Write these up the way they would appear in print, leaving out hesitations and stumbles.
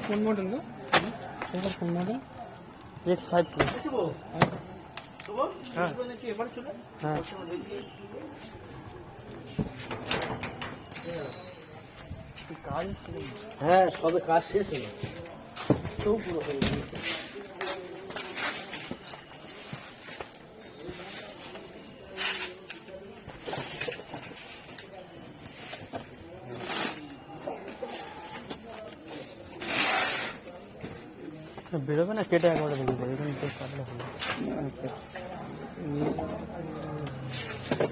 কোন মডেল গো? কোন model? X5 Pro। হ্যাঁ হ্যাঁ হ্যাঁ সবে কাজ শেষ হলো তো পুরো হয়ে গেছে। বেরোবে না কেটে একবারে বেরিয়ে যাবে এখানে তো কাটলে হলো।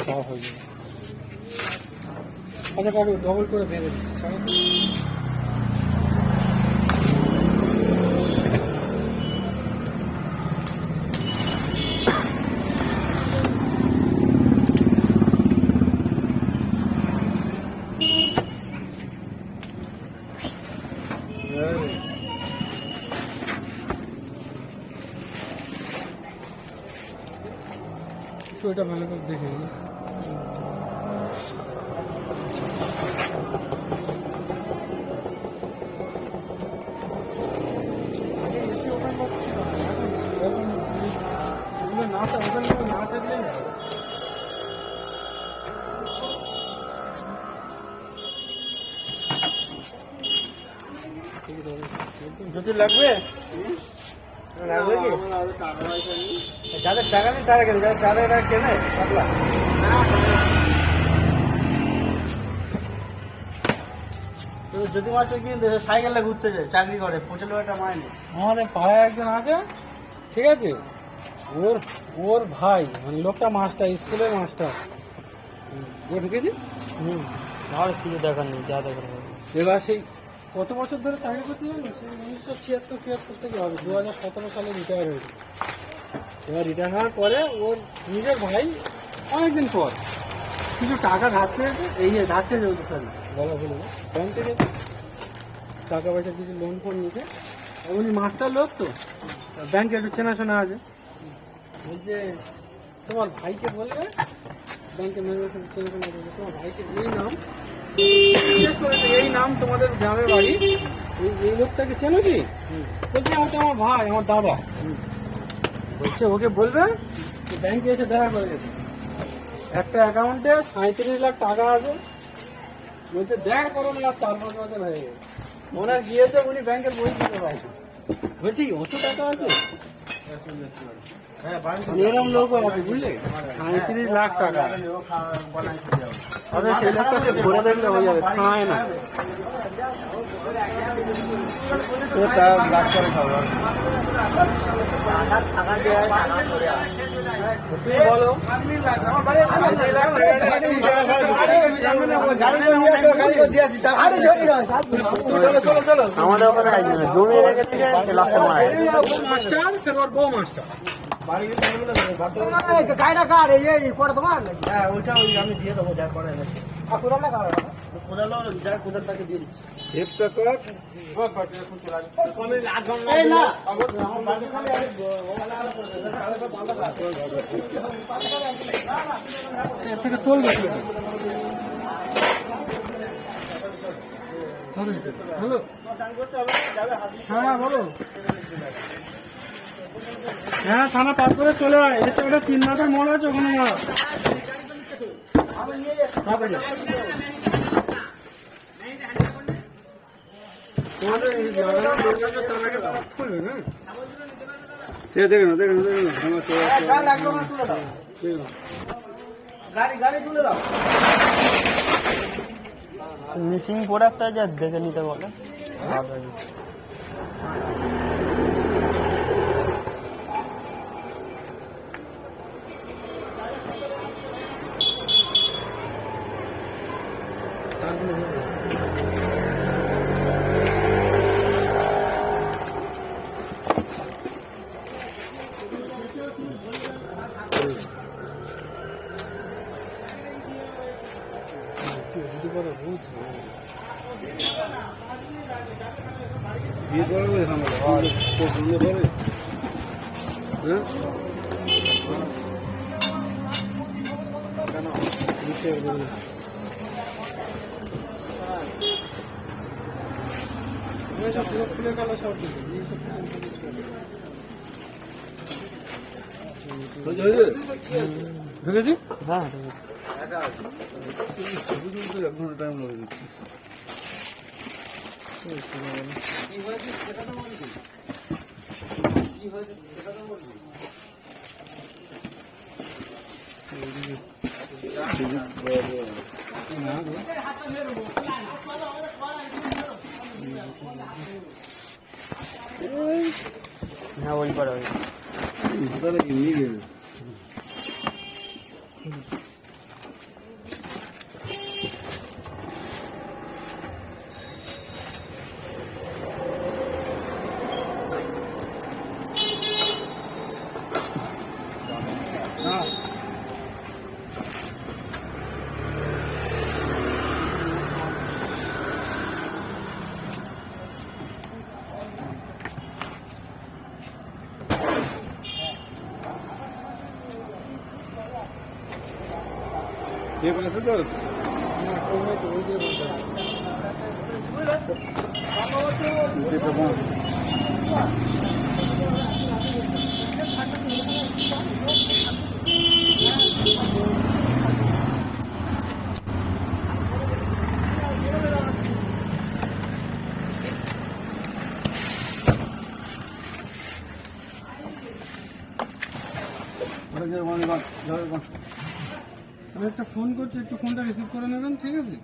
সব হয়ে যাবে। আচ্ছা কাকু ডবল করে বেঁধে দিচ্ছি ছাড়ো তো। একটু এটা ভালো করে দেখে নিই। যদি লাগবে লাগবে কি যাদের টাকা নেই তারা কেন যাদের টাকা কেনে পাতলা তো যদি মাত্র কি সাইকেলে ঘুরতে যায় চাকরি করে 95 টাকা মাইনে আমাদের পাড়ায় একজন আছে ঠিক আছে ওর ভাই মানে লোকটা মাস্টার স্কুলের মাস্টার ঢুকেছি আর কিছু দেখার নেই যা দেখার হবে। এবার সেই কত বছর ধরে চাকরি করতে জানো সেই 1976 থেকে হবে 2017 সালে রিটায়ার হয়েছে। এবার রিটায়ার হওয়ার পরে ওর নিজের ভাই অনেকদিন পর কিছু টাকা ধার চেয়েছে এই যে ধার চেয়ে চলছে সরি বলা বলে ব্যাংক থেকে টাকা পয়সা কিছু লোন ফোন নিতে উনি মাস্টার লোক তো ব্যাংকে একটু চেনাশোনা আছে বলছে তোমার ভাইকে বলবে ব্যাংকে ম্যানেজার চেনাশোনা বলবে তোমার ভাইকে এই নাম তোমাদের গ্রামের বাড়ি এই লোকটাকে চেনো কি বলছে ওটা আমার ভাই আমার দাদা বলছে ওকে বলবে ব্যাংকে এসে দেখা করে যেতে একটা অ্যাকাউন্টে 37 লাখ টাকা আছে বলছে দেখা করো না আর 4-5 বছর হয়ে গেছে ওনার গিয়েছে উনি ব্যাংকের বই দিতে পারছে বলছি অত টাকা আছে এরকম লোক আছে বুঝলে 37 লাখ টাকা আরে সেই লোকটা সে ঘুরে দেখলে হয়ে যাবে খায় না বলো আমাদের ওখানে জমি রেখে থেকে মাস্টার ফের ওর বউ মাস্টার গাড়িটা কার এই পরে তোমার হ্যাঁ ওইটা ওই আমি দিয়ে দেবো যা করে কোদালটা কার কোদালও যা কোদালটাকে দিয়ে দিচ্ছি হেপটা কর এই না এর থেকে চলবে হ্যালো হ্যাঁ বলো হ্যাঁ থানা পার করে চলে আয় এসে ওটা 3 মাসের মনে আছে ওখানে মারা মিসিং প্রোডাক্টটা যা দেখে নিতে বলে সব পুরো খুলে গেল সব কিছু এইসব ঢুকেছি হ্যাঁ হ্যাঁ ওই পারে ঠিক আছে তো আমি একটা ফোন করছি একটু ফোনটা রিসিভ করে নেবেন ঠিক আছে